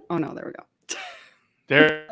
Oh no, there we go. There.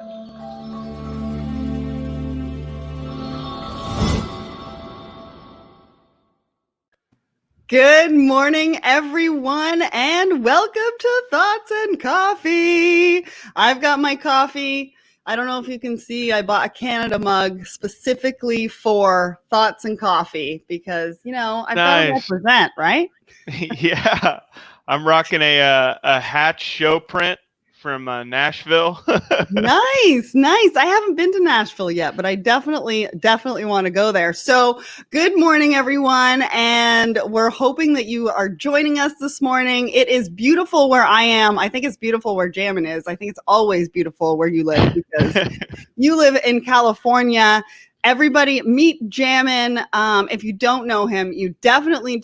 Good morning, everyone, and welcome to Thoughts and Coffee. I've got my coffee. I don't know if you can see, I bought a Canada mug specifically for Thoughts and Coffee because, I've got to Nice. represent, right? Yeah, I'm rocking a Hatch show print from Nashville. Nice. I haven't been to Nashville yet, but I definitely want to go there. So good morning, everyone. And we're hoping that you are joining us this morning. It is beautiful where I am. I think it's beautiful where Jamin is. I think it's always beautiful where you live because you live in California. Everybody meet Jamin. If you don't know him, you definitely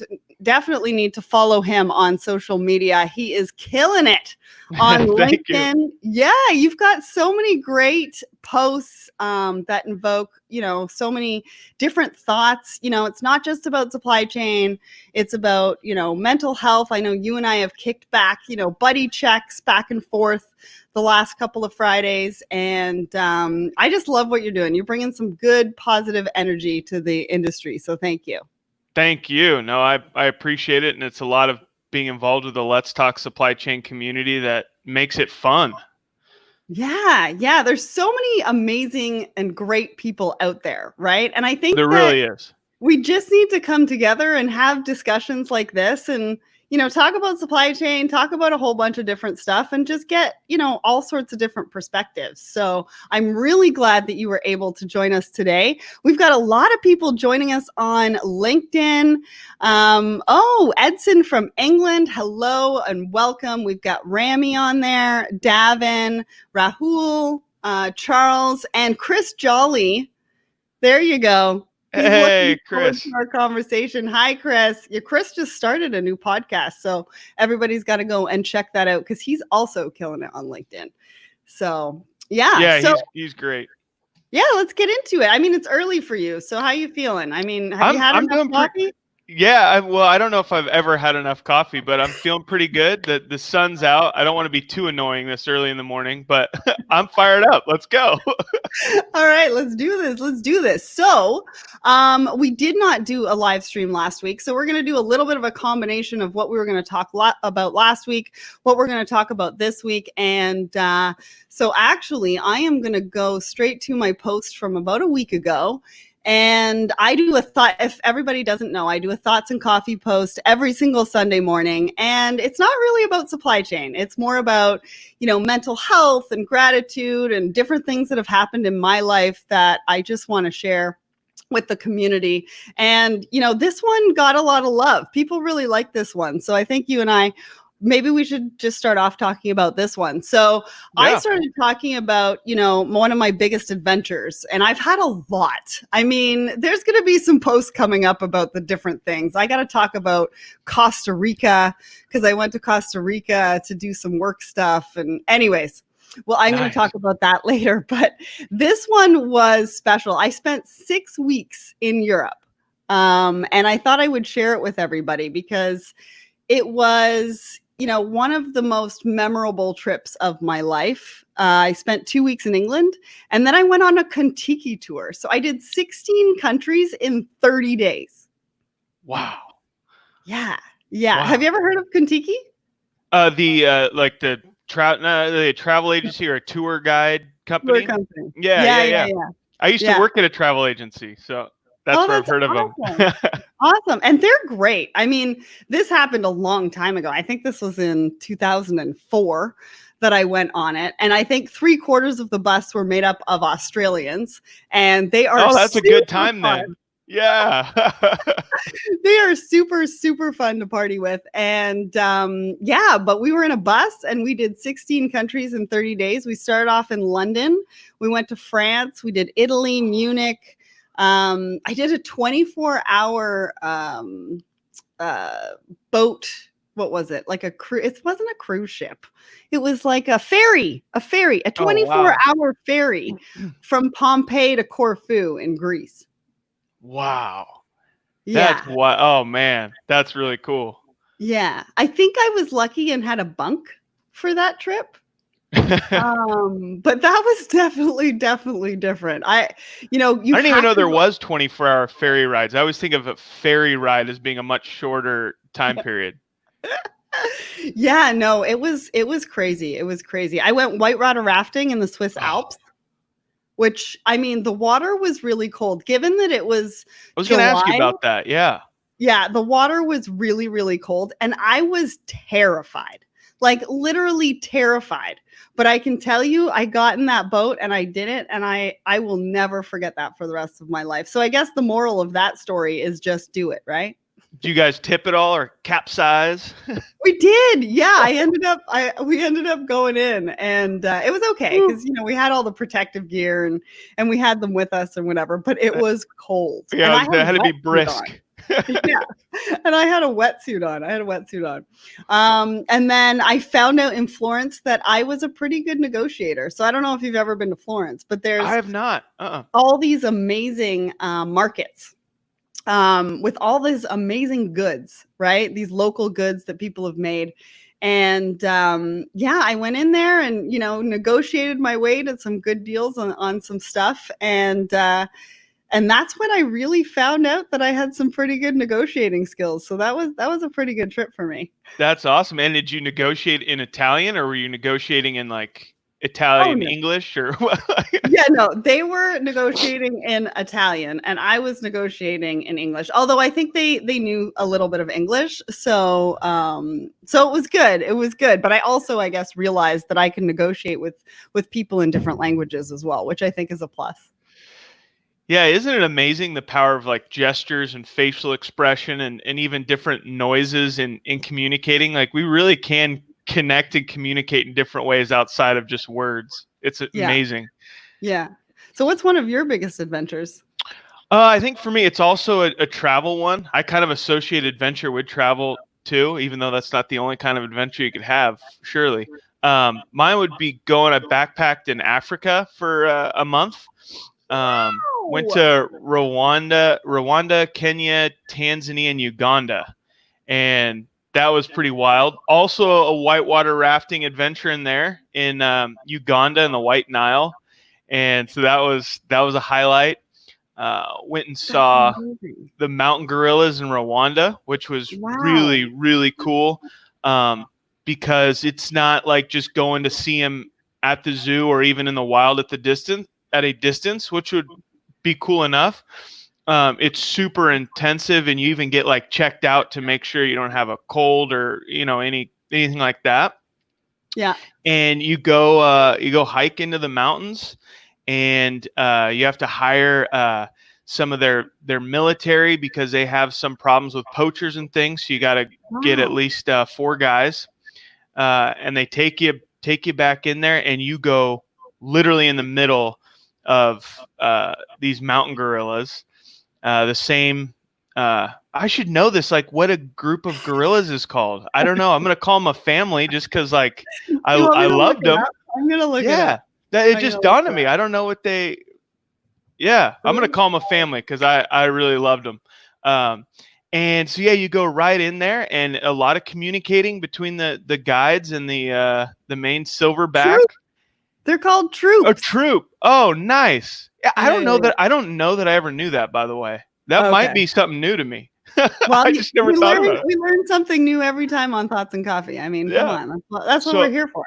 need to follow him on social media. He is killing it on Thank LinkedIn. you. Yeah, you've got so many great posts that invoke, so many different thoughts. It's not just about supply chain. It's about, mental health. I know you and I have kicked back, buddy checks back and forth the last couple of Fridays. And I just love what you're doing. You're bringing some good, positive energy to the industry. So thank you. Thank you. No, I appreciate it. And it's a lot of being involved with the Let's Talk supply chain community that makes it fun. Yeah. There's so many amazing and great people out there, right? And I think There that really is. we just need to come together and have discussions like this and, talk about supply chain, talk about a whole bunch of different stuff and just get, all sorts of different perspectives. So I'm really glad that you were able to join us today. We've got a lot of people joining us on LinkedIn. Edson from England. Hello and welcome. We've got Rami on there, Davin, Rahul, Charles, and Chris Jolly. There you go. He's Hey, looking forward Chris. to our conversation. Hi, Chris. Chris just started a new podcast, so everybody's got to go and check that out because he's also killing it on LinkedIn. So, Yeah, he's great. Yeah, let's get into it. I mean, it's early for you, so how you feeling? I mean, have you had I'm enough doing coffee? Yeah, I don't know if I've ever had enough coffee, but I'm feeling pretty good. The sun's out. I don't want to be too annoying this early in the morning, but I'm fired up. Let's go. All right, let's do this. So, we did not do a live stream last week, so we're going to do a little bit of a combination of what we were going to talk about last week, what we're going to talk about this week, and so actually, I am going to go straight to my post from about a week ago. And I do a thought, if everybody doesn't know, I do a Thoughts and Coffee post every single Sunday morning. And it's not really about supply chain. It's more about, mental health and gratitude and different things that have happened in my life that I just want to share with the community. And, this one got a lot of love. People really like this one. So I think you and I, maybe we should just start off talking about this one. So Yeah. I started talking about, one of my biggest adventures, and I've had a lot. I mean, there's going to be some posts coming up about the different things. I got to talk about Costa Rica because I went to Costa Rica to do some work stuff. And anyways, well, I'm going to talk about that later, but this one was special. I spent 6 weeks in Europe, and I thought I would share it with everybody because it was, one of the most memorable trips of my life. I spent 2 weeks in England, and then I went on a Kentucky tour. So I did 16 countries in 30 days. Wow. Yeah. Wow. Have you ever heard of Kentucky? The travel agency or a tour guide company? Tour company. Yeah. I used to work at a travel agency, so that's where I've heard awesome. of them. Awesome. And they're great. I mean, this happened a long time ago. I think this was in 2004 that I went on it. And I think 3/4 of the bus were made up of Australians. And they are that's a good time fun. Then. Yeah. They are super, super fun to party with. And but we were in a bus and we did 16 countries in 30 days. We started off in London. We went to France. We did Italy, Munich. I did a 24-hour boat. What was it? Like a cruise? It wasn't a cruise ship. It was like a ferry, a 24-hour ferry from Pompeii to Corfu in Greece. Wow. Yeah. Oh man, that's really cool. Yeah. I think I was lucky and had a bunk for that trip. But that was definitely different. You I didn't even have know to there go. was 24-hour ferry rides. I always think of a ferry ride as being a much shorter time period. Yeah, no, it was crazy. It was crazy. I went whitewater rafting in the Swiss Oh, Alps, which I mean, the water was really cold. Given that it was I was going to ask you July, about that. Yeah. yeah, the water was really cold, and I was terrified. Like literally terrified. But I can tell you, I got in that boat and I did it, and I will never forget that for the rest of my life. So I guess the moral of that story is just do it, right? Do you guys tip at all or capsize? We did. Yeah, we ended up going in, and it was okay Woo. because we had all the protective gear, and we had them with us and whatever, but it was cold. And I Yeah, had that a had to be wetsuit on. brisk. Yeah. And I had a wetsuit on. I had a wetsuit on. And then I found out in Florence that I was a pretty good negotiator. So I don't know if you've ever been to Florence, but I there's have not. all these amazing markets with all these amazing goods, right? These local goods that people have made. And yeah, I went in there and, negotiated my way to some good deals on some stuff. And that's when I really found out that I had some pretty good negotiating skills. So that was a pretty good trip for me. That's awesome. And did you negotiate in Italian or were you negotiating in like Oh Italian no. English or what? Yeah, no, they were negotiating in Italian and I was negotiating in English. Although I think they knew a little bit of English. So it was good. It was good, but I also I guess realized that I can negotiate with people in different languages as well, which I think is a plus. Yeah, isn't it amazing the power of like gestures and facial expression and even different noises in communicating? Like we really can connect and communicate in different ways outside of just words. It's Yeah. amazing. Yeah. So what's one of your biggest adventures? I think for me, it's also a travel one. I kind of associate adventure with travel too, even though that's not the only kind of adventure you could have, surely. Mine would be going, I backpacked in Africa for a month. Went Wow. to Rwanda, Kenya, Tanzania, and Uganda. And that was pretty wild. Also, a whitewater rafting adventure in there in Uganda in the White Nile. And so that was a highlight. Went and That's saw amazing. the mountain gorillas in Rwanda, which was Wow. really cool. Um, because it's not like just going to see them at the zoo or even in the wild at a distance, which would be cool enough. It's super intensive, and you even get like checked out to make sure you don't have a cold or anything like that. Yeah. And you go hike into the mountains, and you have to hire some of their military because they have some problems with poachers and things. So you got to get at Wow. least 4 guys, and they take you back in there, and you go literally in the middle of these mountain gorillas. The same. I should know this. Like, what a group of gorillas is called. I don't know. I'm gonna call them a family just because, like, You want I me to look loved it them. up? I'm gonna look it Yeah, up. that it I'm just gonna look dawned it on me. up. I don't know what they. Yeah, I'm gonna call them a family because I really loved them. Um, and so yeah, you go right in there, and a lot of communicating between the guides and the main silverback. Troop. They're called A troops. troop. Oh, nice. Yeah, I Yeah, don't yeah, know yeah. that. I don't know that I ever knew that. By the way, that might Okay. be something new to me. Well, I just never thought about it. we learn something new every time on Thoughts and Coffee. I mean, come Yeah. on. That's what we're So here for.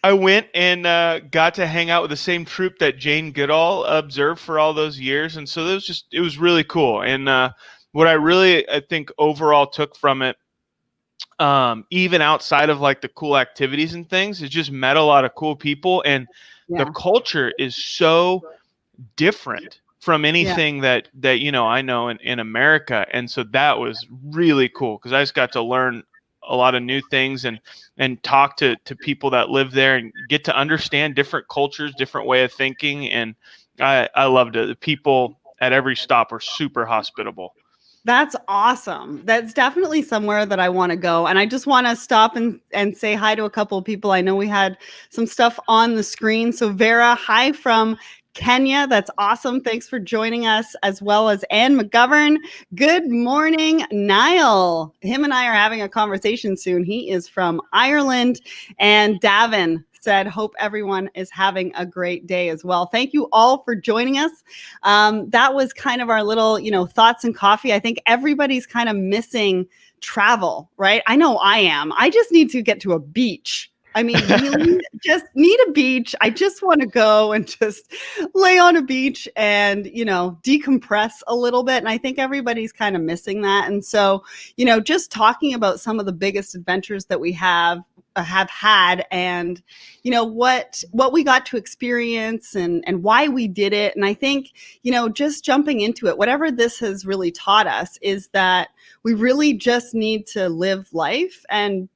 I went and got to hang out with the same troop that Jane Goodall observed for all those years, and so it was really cool. And what I think overall took from it, even outside of like the cool activities and things, is just met a lot of cool people, and the Yeah. culture is so different from Yeah. anything that I know in America. And so that was really cool because I just got to learn a lot of new things and talk to people that live there and get to understand different cultures, different way of thinking. And I loved it. The people at every stop were super hospitable. That's awesome. That's definitely somewhere that I want to go. And I just want to stop and say hi to a couple of people. I know we had some stuff on the screen. So Vera, hi from Kenya. That's awesome. Thanks for joining us, as well as Anne McGovern. Good morning, Niall. Him and I are having a conversation soon. He is from Ireland. And Davin said, hope everyone is having a great day as well. Thank you all for joining us. That was kind of our little, thoughts and coffee. I think everybody's kind of missing travel, right? I know I am. I just need to get to a beach. I mean, really just need a beach. I just want to go and just lay on a beach and, decompress a little bit. And I think everybody's kind of missing that. And so, just talking about some of the biggest adventures that we have had and, what we got to experience and why we did it. And I think, just jumping into it, whatever this has really taught us is that we really just need to live life and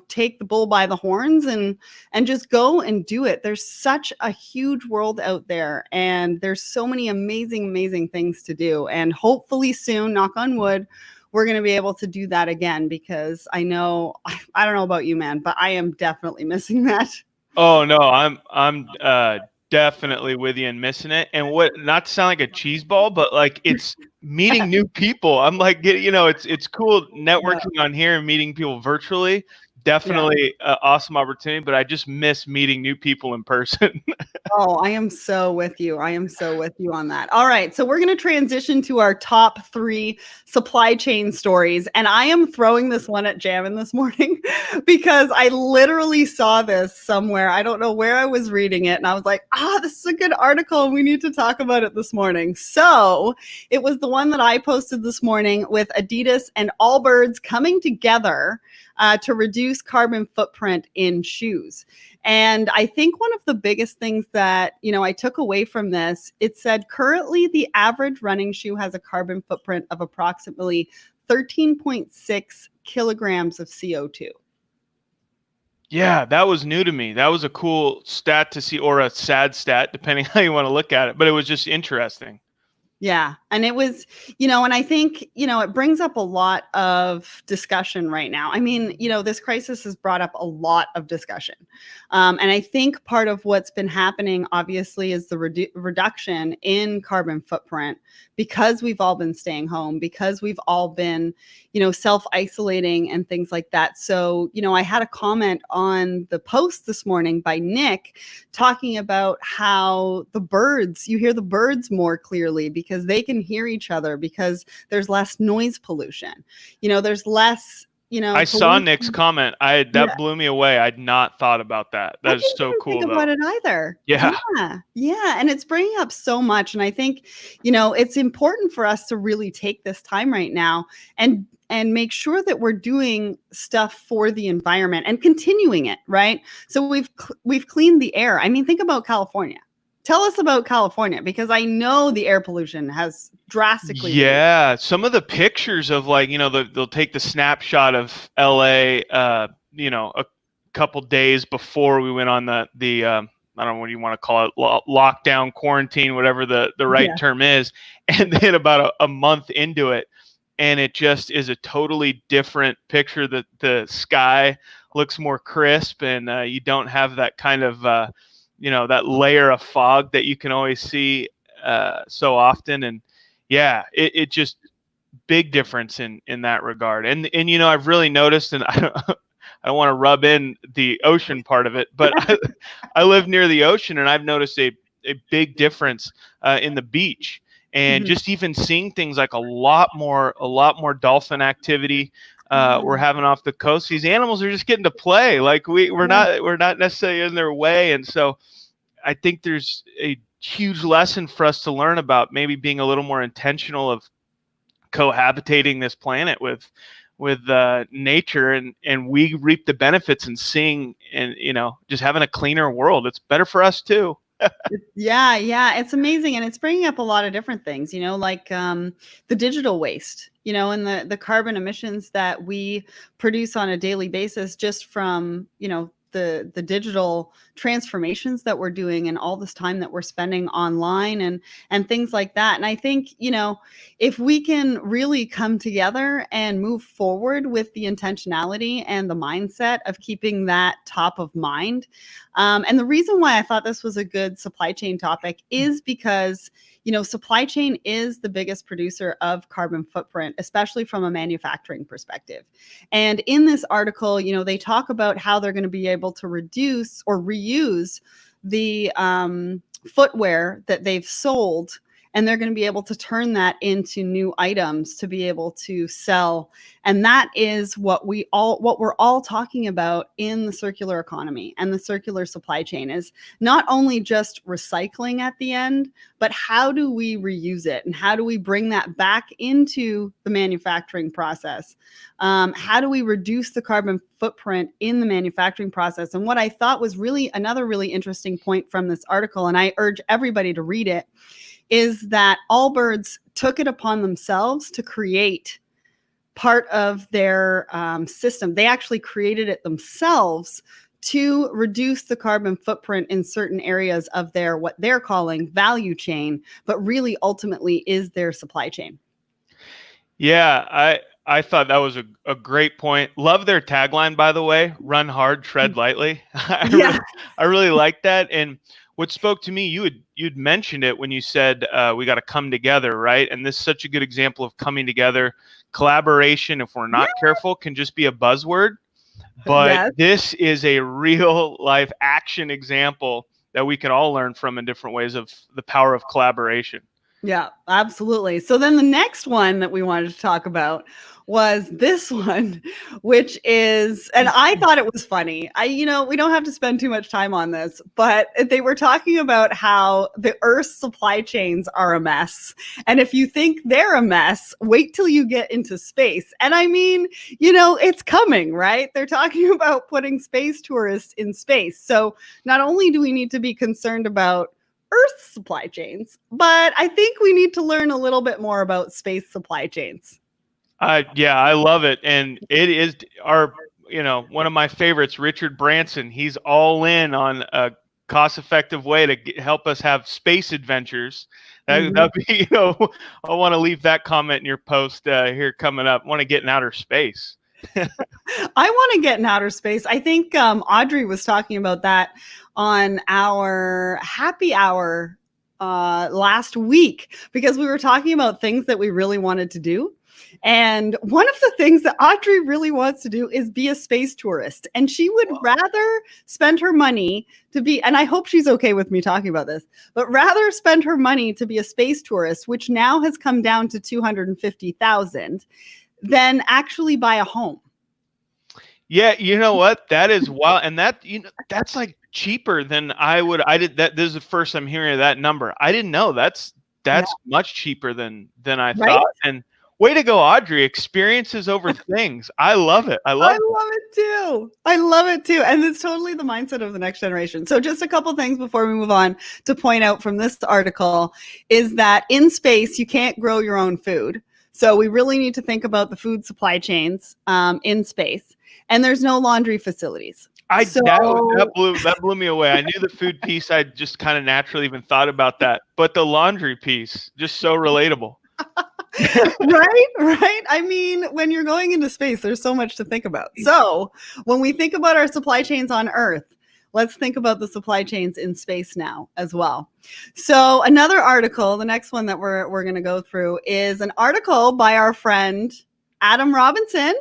take the bull by the horns and just go and do it. There's such a huge world out there and there's so many amazing things to do. And hopefully soon, knock on wood, we're going to be able to do that again, because I know, I don't know about you, man, but I am definitely missing that. Oh no, I'm definitely with you and missing it. And what, not to sound like a cheese ball, but like it's meeting new people. I'm like, it's cool networking on here and meeting people virtually. Definitely an awesome opportunity, but I just miss meeting new people in person. Oh, I am so with you. I am so with you on that. All right. So we're going to transition to our top 3 supply chain stories. And I am throwing this one at Jamin this morning because I literally saw this somewhere. I don't know where I was reading it. And I was like, this is a good article. And we need to talk about it this morning. So it was the one that I posted this morning with Adidas and Allbirds coming together to reduce carbon footprint in shoes. And I think one of the biggest things that, I took away from this, it said currently the average running shoe has a carbon footprint of approximately 13.6 kilograms of CO2. Yeah, that was new to me. That was a cool stat to see, or a sad stat, depending how you want to look at it. But it was just interesting. Yeah. And it was, and I think, it brings up a lot of discussion right now. I mean, this crisis has brought up a lot of discussion. And I think part of what's been happening, obviously, is the reduction in carbon footprint because we've all been staying home, because we've all been, self-isolating and things like that. So, I had a comment on the post this morning by Nick talking about how you hear the birds more clearly because they can hear each other, because there's less noise pollution. There's less, I saw Nick's comment. That blew me away. I'd not thought about that. That is so cool. Think about it either. Yeah. And it's bringing up so much. And I think, it's important for us to really take this time right now and make sure that we're doing stuff for the environment and continuing it, right? So we've cleaned the air. I mean, think about California. Tell us about California, because I know the air pollution has drastically reduced. Some of the pictures of they'll take the snapshot of LA, a couple days before we went on the I don't know what you want to call it, lockdown, quarantine, whatever the right term is. And then about a month into it, and it just is a totally different picture. That the sky looks more crisp, and you don't have that kind of that layer of fog that you can always see so often. And it just big difference in that regard. And I've really noticed, and I don't want to rub in the ocean part of it, but I live near the ocean, and I've noticed a big difference in the beach. And just even seeing things like a lot more dolphin activity we're having off the coast. These animals are just getting to play. Like we're not necessarily in their way. And so I think there's a huge lesson for us to learn about maybe being a little more intentional of cohabitating this planet with nature, and we reap the benefits and seeing and just having a cleaner world. It's better for us too. Yeah, it's amazing. And it's bringing up a lot of different things, like the digital waste, and the carbon emissions that we produce on a daily basis just from, the digital transformations that we're doing and all this time that we're spending online and things like that. And I think, if we can really come together and move forward with the intentionality and the mindset of keeping that top of mind. And the reason why I thought this was a good supply chain topic is because, supply chain is the biggest producer of carbon footprint, especially from a manufacturing perspective. And in this article, they talk about how they're going to be able to reduce or reuse the footwear that they've sold, and they're going to be able to turn that into new items to be able to sell. And that is what we're all talking about in the circular economy and the circular supply chain, is not only just recycling at the end, but how do we reuse it and how do we bring that back into the manufacturing process? How do we reduce the carbon footprint in the manufacturing process? And what I thought was really another really interesting point from this article, and I urge everybody to read it, is that Allbirds took it upon themselves to create part of their system. They actually created it themselves to reduce the carbon footprint in certain areas of their, what they're calling value chain, but really ultimately is their supply chain. Yeah, I thought that was a great point. Love their tagline, by the way, run hard, tread lightly. I really like that. And what spoke to me, you'd mentioned it when you said we got to come together, right? And this is such a good example of coming together. Collaboration, if we're not careful, can just be a buzzword. But this is a real life action example that we can all learn from in different ways of the power of collaboration. Yeah, absolutely. So then the next one that we wanted to talk about was this one, which is, and I thought it was funny. We don't have to spend too much time on this, but they were talking about how the Earth's supply chains are a mess. And if you think they're a mess, wait till you get into space. And I mean, it's coming, right? They're talking about putting space tourists in space. So not only do we need to be concerned about Earth supply chains, but I think we need to learn a little bit more about space supply chains. Yeah, I love it. And it is one of my favorites, Richard Branson. He's all in on a cost-effective way to help us have space adventures. That'd be, I want to leave that comment in your post here coming up. I want to get in outer space. I want to get in outer space. I think Audrey was talking about that on our happy hour last week, because we were talking about things that we really wanted to do. And one of the things that Audrey really wants to do is be a space tourist. And she would rather spend her money to be, and I hope she's okay with me talking about this, but rather spend her money to be a space tourist, which now has come down to $250,000, than actually buy a home. Yeah, you know what? That is wild. And that's like cheaper than I did that. This is the first I'm hearing of that number. I didn't know that's much cheaper than I thought. And way to go, Audrey. Experiences over things. I love it. I love it too. I love it too. And it's totally the mindset of the next generation. So just a couple things before we move on to point out from this article is that in space, you can't grow your own food. So we really need to think about the food supply chains in space. And there's no laundry facilities. That blew me away. I knew the food piece. I just kind of naturally even thought about that. But the laundry piece, just so relatable. Right. I mean, when you're going into space, there's so much to think about. So when we think about our supply chains on Earth, let's think about the supply chains in space now as well. So another article, the next one that we're going to go through, is an article by our friend Adam Robinson.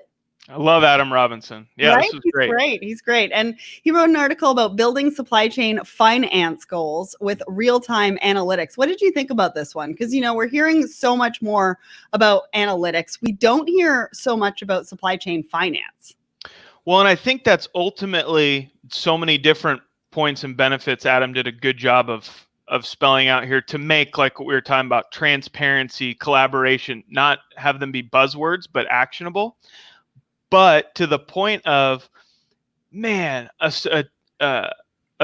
I love Adam Robinson. Yeah, right? This is great. He's great. And he wrote an article about building supply chain finance goals with real-time analytics. What did you think about this one? Because, we're hearing so much more about analytics. We don't hear so much about supply chain finance. Well, and I think that's ultimately so many different points and benefits Adam did a good job of spelling out here to make, like what we were talking about, transparency, collaboration, not have them be buzzwords, but actionable. But to the point of, man, a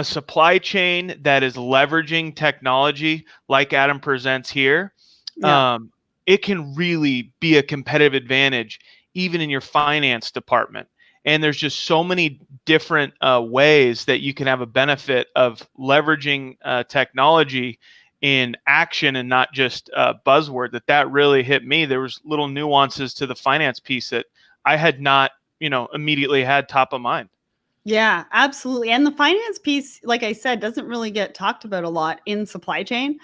supply chain that is leveraging technology like Adam presents here, it can really be a competitive advantage even in your finance department. And there's just so many different ways that you can have a benefit of leveraging technology in action and not just buzzword. That really hit me. There was little nuances to the finance piece that I had not, immediately had top of mind. Yeah, absolutely. And the finance piece, like I said, doesn't really get talked about a lot in supply chain.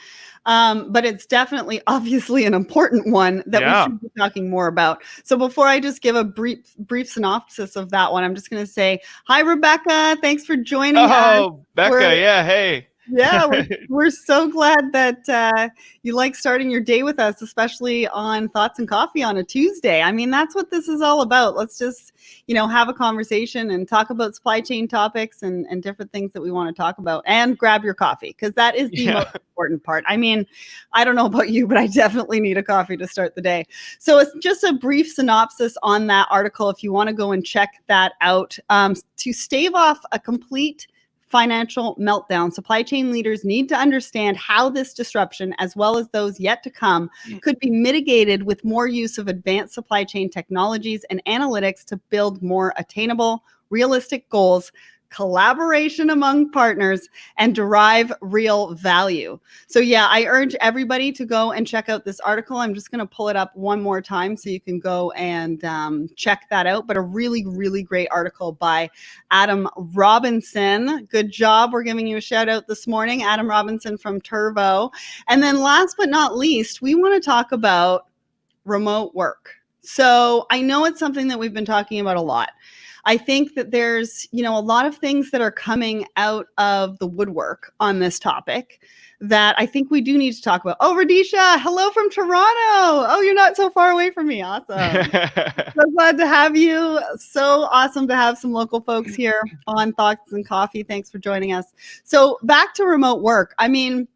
But it's definitely obviously an important one that we Yeah. should be talking more about. So before I just give a brief synopsis of that one, I'm just going to say, hi, Rebecca. Thanks for joining us. Oh, Becca. We're Yeah. Hey. yeah, we're so glad that you like starting your day with us, especially on Thoughts and Coffee on a Tuesday. I mean, that's what this is all about. Let's just, have a conversation and talk about supply chain topics and different things that we want to talk about, and grab your coffee, because that is the Yeah. most important part. I mean, I don't know about you, but I definitely need a coffee to start the day. So it's just a brief synopsis on that article if you want to go and check that out. To stave off a complete financial meltdown, supply chain leaders need to understand how this disruption, as well as those yet to come, could be mitigated with more use of advanced supply chain technologies and analytics to build more attainable, realistic goals, collaboration among partners, and derive real value. So yeah, I urge everybody to go and check out this article. I'm just going to pull it up one more time so you can go and check that out. But a really, really great article by Adam Robinson. Good job. We're giving you a shout out this morning, Adam Robinson from Turbo. And then last but not least, we want to talk about remote work. So I know it's something that we've been talking about a lot. I think that there's, a lot of things that are coming out of the woodwork on this topic that I think we do need to talk about. Oh, Radisha, hello from Toronto. Oh, you're not so far away from me. Awesome. So glad to have you. So awesome to have some local folks here on Thoughts and Coffee. Thanks for joining us. So back to remote work. I mean,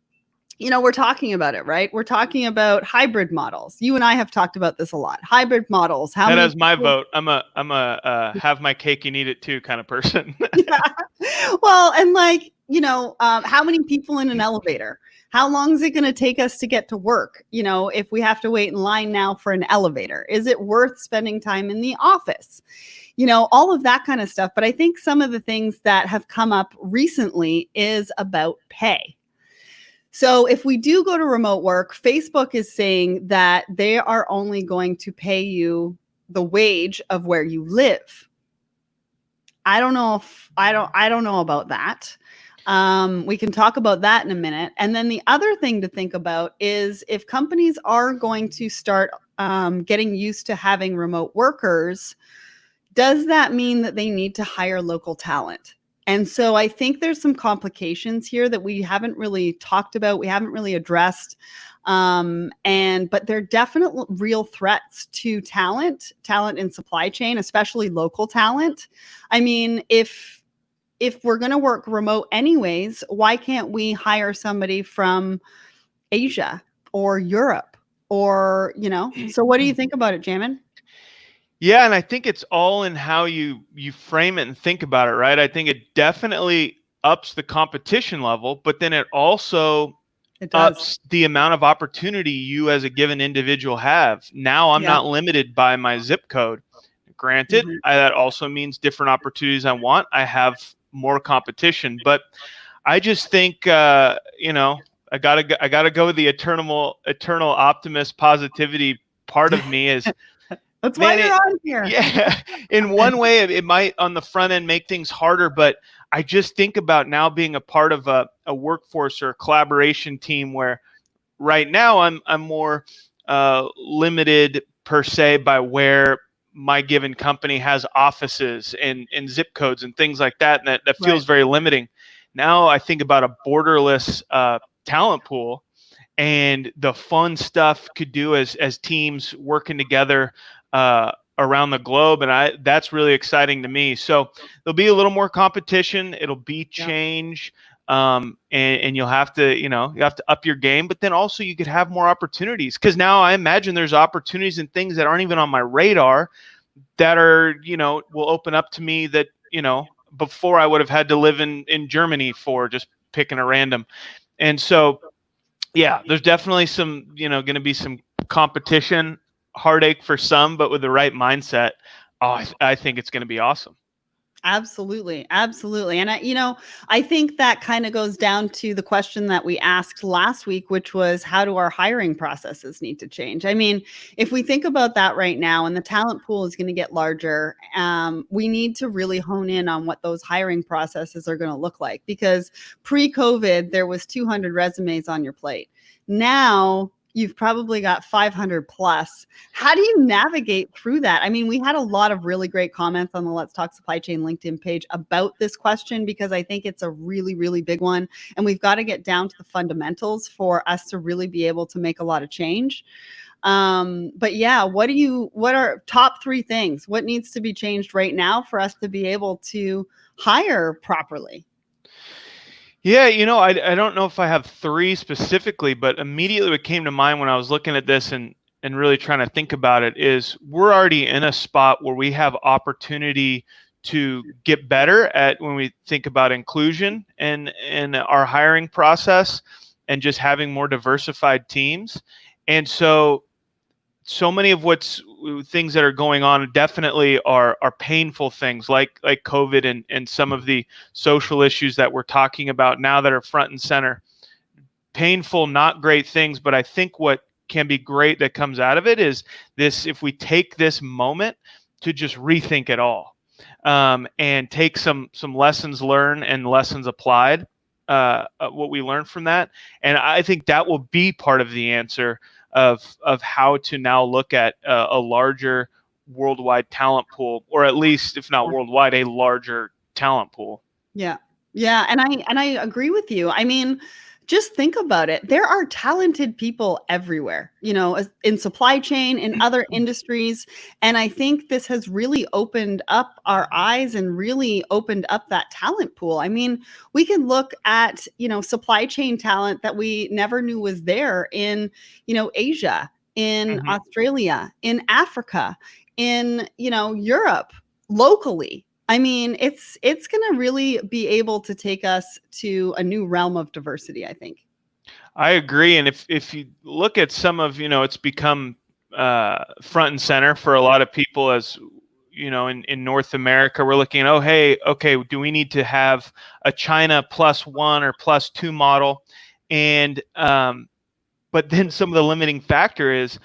we're talking about it, right? We're talking about hybrid models. You and I have talked about this a lot. Hybrid models. That is my vote. I'm a have my cake and eat it too kind of person. Yeah. Well, and how many people in an elevator? How long is it going to take us to get to work? If we have to wait in line now for an elevator, is it worth spending time in the office? All of that kind of stuff. But I think some of the things that have come up recently is about pay. So if we do go to remote work, Facebook is saying that they are only going to pay you the wage of where you live. I don't know about that. We can talk about that in a minute. And then the other thing to think about is if companies are going to start getting used to having remote workers, does that mean that they need to hire local talent? And so I think there's some complications here that we haven't really talked about. We haven't really addressed. But they're definitely real threats to talent in supply chain, especially local talent. I mean, if we're going to work remote anyways, why can't we hire somebody from Asia or Europe or, so what do you think about it, Jamin? Yeah, and I think it's all in how you frame it and think about it, right? I think it definitely ups the competition level, but then it also ups the amount of opportunity you as a given individual have. Now I'm not limited by my zip code. Granted, that also means different opportunities I want. I have more competition, but I just think I gotta go with the eternal optimist positivity part of me is. That's why you're on here. Yeah. In one way, it might on the front end make things harder, but I just think about now being a part of a workforce or a collaboration team where right now I'm more limited per se by where my given company has offices and zip codes and things like that. And that feels very limiting. Now I think about a borderless talent pool and the fun stuff could do as teams working together around the globe, and that's really exciting to me. So there'll be a little more competition. It'll be change, and you'll have to up your game. But then also you could have more opportunities because now I imagine there's opportunities and things that aren't even on my radar that are will open up to me that before I would have had to live in Germany for just picking a random, and so. Yeah, there's definitely some, going to be some competition, heartache for some, but with the right mindset, I think it's going to be awesome. Absolutely. Absolutely. And I think that kind of goes down to the question that we asked last week, which was how do our hiring processes need to change? I mean, if we think about that right now and the talent pool is going to get larger, we need to really hone in on what those hiring processes are going to look like, because pre-COVID, there was 200 resumes on your plate. Now you've probably got 500 plus. How do you navigate through that? I mean, we had a lot of really great comments on the Let's Talk Supply Chain LinkedIn page about this question, because I think it's a really, really big one. And we've got to get down to the fundamentals for us to really be able to make a lot of change. But yeah, what are top 3 things? What needs to be changed right now for us to be able to hire properly? Yeah, I don't know if I have 3 specifically, but immediately what came to mind when I was looking at this and really trying to think about it is we're already in a spot where we have opportunity to get better at when we think about inclusion and our hiring process and just having more diversified teams. And so many of what's things that are going on definitely are painful things like COVID and some of the social issues that we're talking about now that are front and center. Painful, not great things, but I think what can be great that comes out of it is this: if we take this moment to just rethink it all, and take some lessons learned and lessons applied, what we learned from that, and I think that will be part of the answer of how to now look at a larger worldwide talent pool, or at least, if not worldwide, a larger talent pool. Yeah. Yeah, and I agree with you. I mean, just think about it. There are talented people everywhere, in supply chain, in other industries, and I think this has really opened up our eyes and really opened up that talent pool. I mean, we can look at, supply chain talent that we never knew was there in, Asia, in Mm-hmm. Australia, in Africa, in, Europe, locally. I mean, it's going to really be able to take us to a new realm of diversity, I think. I agree, and if you look at some of, it's become front and center for a lot of people, as in North America, we're looking at, oh, hey, okay, do we need to have a China +1 or +2 model? And but then some of the limiting factor is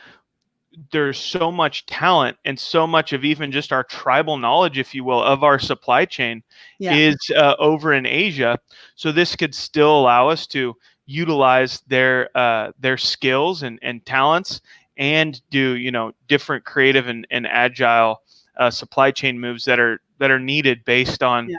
there's so much talent and so much of even just our tribal knowledge, if you will, of our supply chain is over in Asia. So this could still allow us to utilize their skills and talents and do different creative and agile supply chain moves that are needed based on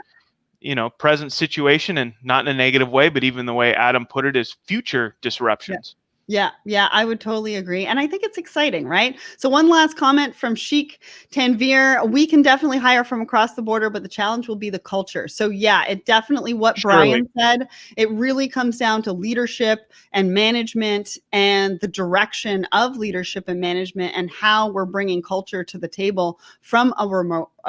present situation, and not in a negative way, but even the way Adam put it is future disruptions. Yeah, I would totally agree. And I think it's exciting, right? So one last comment from Sheik Tanvir: we can definitely hire from across the border, but the challenge will be the culture. So yeah, it definitely, what Brian said, it really comes down to leadership and management and the direction of leadership and management and how we're bringing culture to the table from a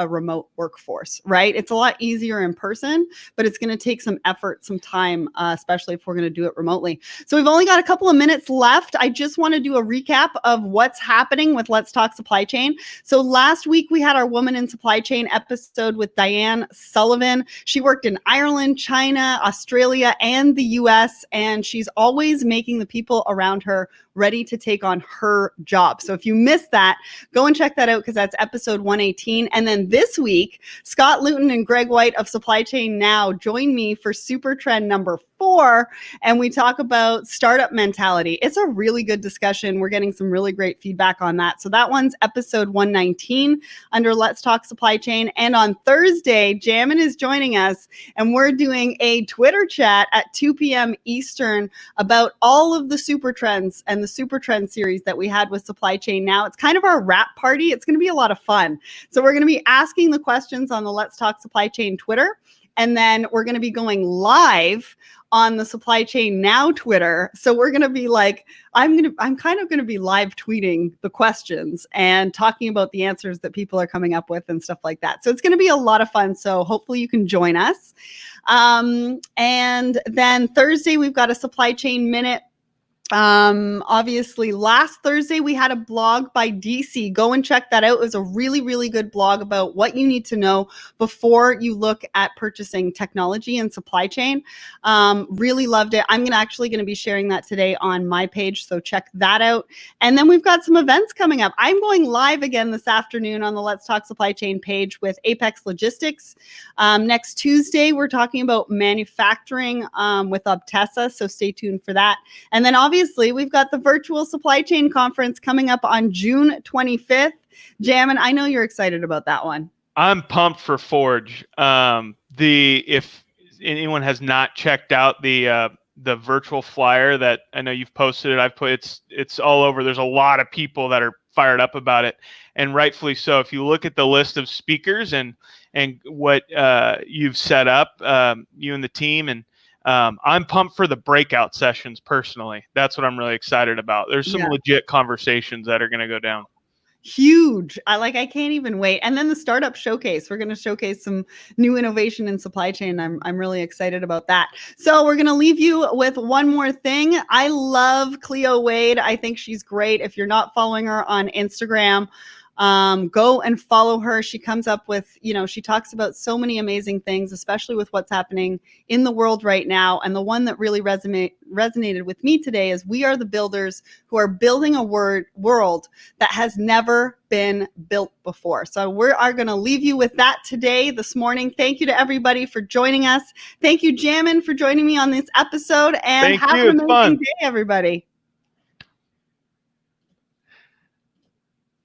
remote workforce, right? It's a lot easier in person, but it's going to take some effort, some time, especially if we're going to do it remotely. So we've only got a couple of minutes left. I just want to do a recap of what's happening with Let's Talk Supply Chain. So last week we had our Woman in Supply Chain episode with Diane Sullivan. She worked in Ireland, China, Australia, and the US, and she's always making the people around her ready to take on her job. So if you missed that, go and check that out, because that's episode 118. And then this week, Scott Luton and Greg White of Supply Chain Now join me for Super Trend number 4, and we talk about startup mentality. It's a really good discussion. We're getting some really great feedback on that. So that one's episode 119 under Let's Talk Supply Chain. And on Thursday, Jamin is joining us, and we're doing a Twitter chat at 2 p.m. Eastern about all of the super trends and the super trend series that we had with Supply Chain Now. It's kind of our wrap party. It's going to be a lot of fun. So we're going to be asking the questions on the Let's Talk Supply Chain Twitter, and then we're going to be going live on the Supply Chain Now Twitter. So we're going to be like, I'm kind of going to be live tweeting the questions and talking about the answers that people are coming up with and stuff like that. So it's going to be a lot of fun. So hopefully you can join us. And then Thursday, we've got a Supply Chain Minute Obviously last Thursday we had a blog by DC. Go and check that out. It was a really, really good blog about what you need to know before you look at purchasing technology and supply chain. Really loved it. I'm actually going to be sharing that today on my page, so check that out. And then we've got some events coming up. I'm going live again this afternoon on the Let's Talk Supply Chain page with Apex Logistics. Next Tuesday we're talking about manufacturing with Obtessa, so stay tuned for that. And then obviously we've got the virtual supply chain conference coming up on June 25th. Jamin, I know you're excited about that one. I'm pumped for Forge. If anyone has not checked out the virtual flyer that I know you've posted it, I've put it's all over. There's a lot of people that are fired up about it, and rightfully so. If you look at the list of speakers and what you've set up, you and the team, and I'm pumped for the breakout sessions personally. That's what I'm really excited about. There's some legit conversations that are going to go down. Huge. I can't even wait. And then the startup showcase. We're going to showcase some new innovation in supply chain. I'm really excited about that. So we're going to leave you with one more thing. I love Cleo Wade. I think she's great. If you're not following her on Instagram, go and follow her. She comes up with, she talks about so many amazing things, especially with what's happening in the world right now. And the one that really resonated with me today is we are the builders who are building a world that has never been built before. So we are going to leave you with that today, this morning. Thank you to everybody for joining us. Thank you, Jamin, for joining me on this episode, and have an amazing day, everybody.